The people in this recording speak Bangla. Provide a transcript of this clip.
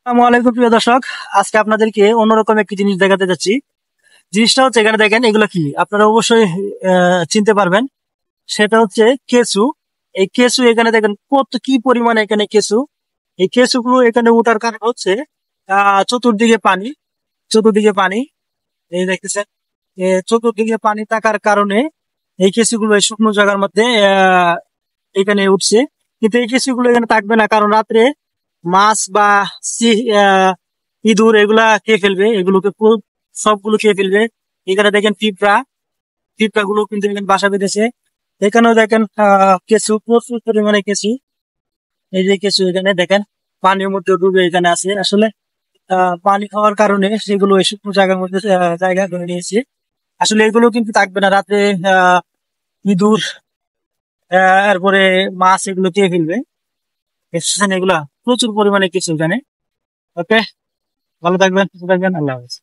আসসালামু আলাইকুম প্রিয় দর্শক। আজকে আপনাদেরকে অন্যরকম একটি জিনিস দেখাতে যাচ্ছি। জিনিসটা হচ্ছে, এখানে দেখেন, এগুলো কি আপনারা অবশ্যই চিনতে পারবেন। সেটা হচ্ছে কেঁচু। এই কেঁচু এখানে দেখেন কত কি পরিমাণে এখানে কেঁচু। এই কেঁচুগুলো এখানে ওঠার কারণ হচ্ছে চতুর্দিকে পানি। চতুর্দিকে পানি, এই দেখতেছেন। চতুর্দিকে পানি থাকার কারণে এই কেঁচুগুলো এই শুকনো জায়গার মধ্যে এখানে উঠছে। কিন্তু এই কেঁচুগুলো এখানে থাকবে না, কারণ রাত্রে মাছ বা ইঁদুর এগুলা খেয়ে ফেলবে, এগুলোকে সবগুলো খেয়ে ফেলবে। এখানে দেখেন পিঁপড়া, পিঁপড়া গুলো কিন্তু এখানে বাসা বেঁধেছে। এখানেও দেখেন কেঁচু, প্রচুর পরিমাণে কেঁচু। এই যে কেঁচু এখানে দেখেন পানির মধ্যে ডুবে এখানে আছে। আসলে পানি খাওয়ার কারণে সেগুলো এই শুকনো জায়গার মধ্যে জায়গা করে নিয়েছে। আসলে এগুলো কিন্তু থাকবে না রাত্রে। ইঁদুর, এরপরে মাছ এগুলো খেয়ে ফেলবে। এগুলা প্রচুর পরিমাণে কিছু এখানে। ওকে, ভালো থাকবেন, সুস্থ থাকবেন, আল্লাহ হাফেজ।